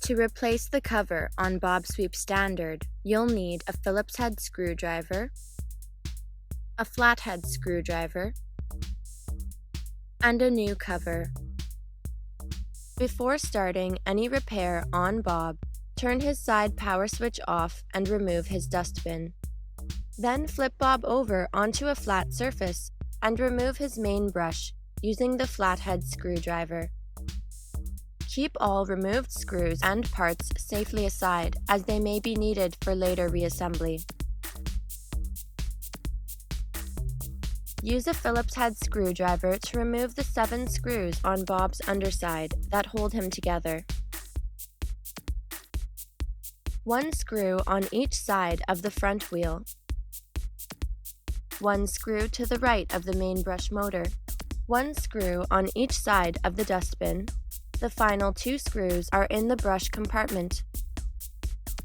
To replace the cover on bObsweep Standard, you'll need a Phillips head screwdriver, a flathead screwdriver, and a new cover. Before starting any repair on Bob, turn his side power switch off and remove his dustbin. Then flip Bob over onto a flat surface and remove his main brush using the flathead screwdriver. Keep all removed screws and parts safely aside, as they may be needed for later reassembly. Use a Phillips head screwdriver to remove the 7 screws on Bob's underside that hold him together. 1 screw on each side of the front wheel. 1 screw to the right of the main brush motor. 1 screw on each side of the dustbin. The final 2 screws are in the brush compartment.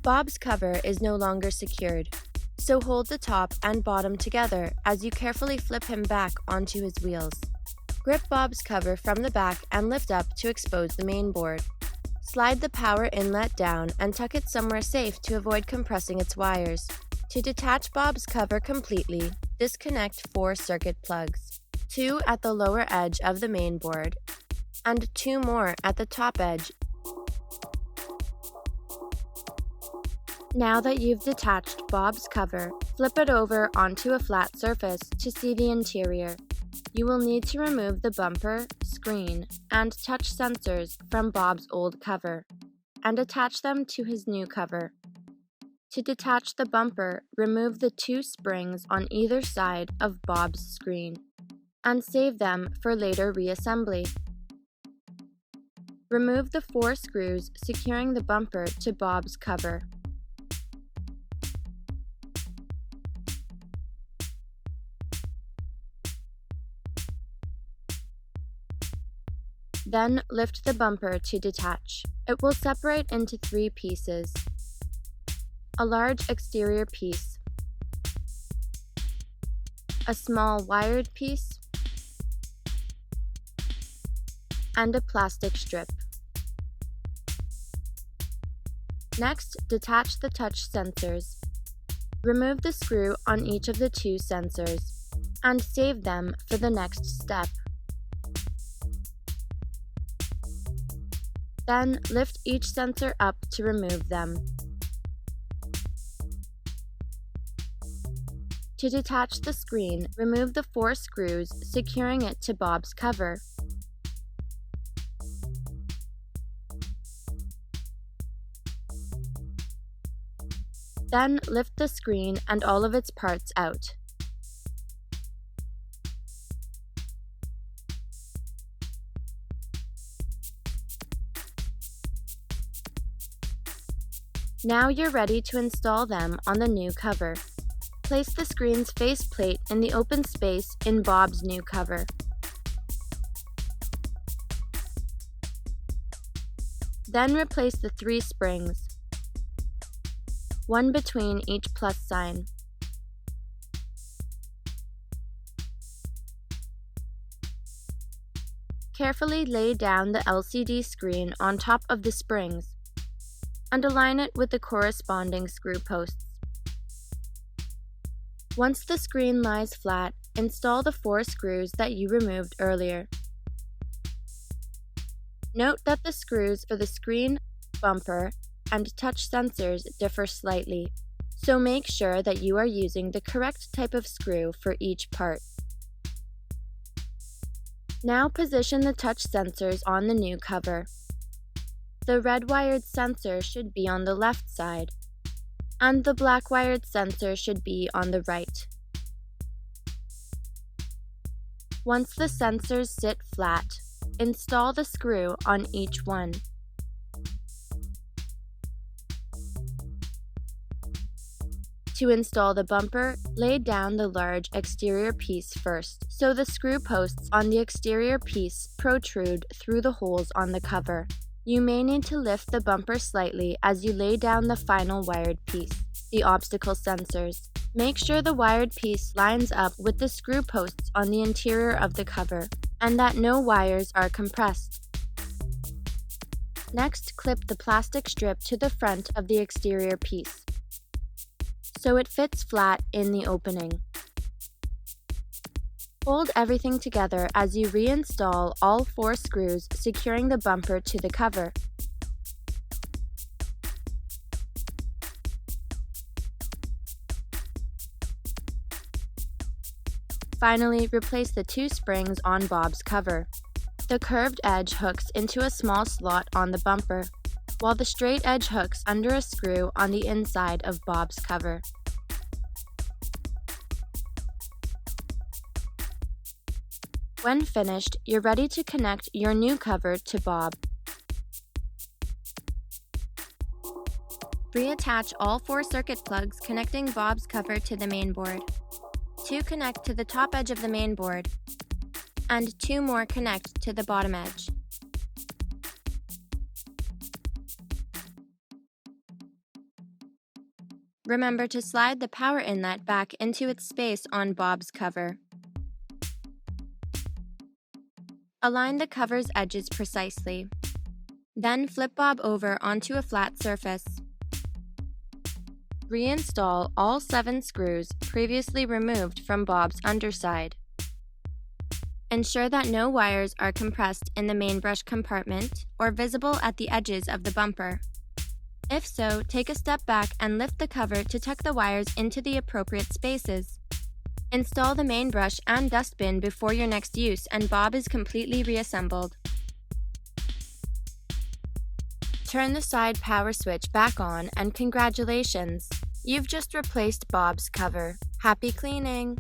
Bob's cover is no longer secured, so hold the top and bottom together as you carefully flip him back onto his wheels. Grip Bob's cover from the back and lift up to expose the main board. Slide the power inlet down and tuck it somewhere safe to avoid compressing its wires. To detach Bob's cover completely, disconnect 4 circuit plugs, 2 at the lower edge of the main board, and 2 more at the top edge. Now that you've detached Bob's cover, flip it over onto a flat surface to see the interior. You will need to remove the bumper, screen, and touch sensors from Bob's old cover, and attach them to his new cover. To detach the bumper, remove the 2 springs on either side of Bob's screen, and save them for later reassembly. Remove the 4 screws securing the bumper to Bob's cover. Then lift the bumper to detach. It will separate into 3 pieces: a large exterior piece, a small wired piece, and a plastic strip. Next, detach the touch sensors. Remove the screw on each of the 2 sensors, and save them for the next step. Then, lift each sensor up to remove them. To detach the screen, remove the 4 screws securing it to Bob's cover. Then lift the screen and all of its parts out. Now you're ready to install them on the new cover. Place the screen's faceplate in the open space in Bob's new cover. Then replace the 3 springs, 1 between each plus sign. Carefully lay down the LCD screen on top of the springs and align it with the corresponding screw posts. Once the screen lies flat, install the 4 screws that you removed earlier. Note that the screws for the screen, bumper, and touch sensors differ slightly, so make sure that you are using the correct type of screw for each part. Now position the touch sensors on the new cover. The red wired sensor should be on the left side, and the black wired sensor should be on the right. Once the sensors sit flat, install the screw on each one. To install the bumper, lay down the large exterior piece first, so the screw posts on the exterior piece protrude through the holes on the cover. You may need to lift the bumper slightly as you lay down the final wired piece, the obstacle sensors. Make sure the wired piece lines up with the screw posts on the interior of the cover, and that no wires are compressed. Next, clip the plastic strip to the front of the exterior piece, so it fits flat in the opening. Hold everything together as you reinstall all 4 screws, securing the bumper to the cover. Finally, replace the 2 springs on Bob's cover. The curved edge hooks into a small slot on the bumper, while the straight edge hooks under a screw on the inside of Bob's cover. When finished, you're ready to connect your new cover to Bob. Reattach all 4 circuit plugs connecting Bob's cover to the main board. 2 connect to the top edge of the main board, and 2 more connect to the bottom edge. Remember to slide the power inlet back into its space on Bob's cover. Align the cover's edges precisely. Then flip Bob over onto a flat surface. Reinstall all 7 screws previously removed from Bob's underside. Ensure that no wires are compressed in the main brush compartment or visible at the edges of the bumper. If so, take a step back and lift the cover to tuck the wires into the appropriate spaces. Install the main brush and dustbin before your next use, and Bob is completely reassembled. Turn the side power switch back on and congratulations! You've just replaced Bob's cover. Happy cleaning!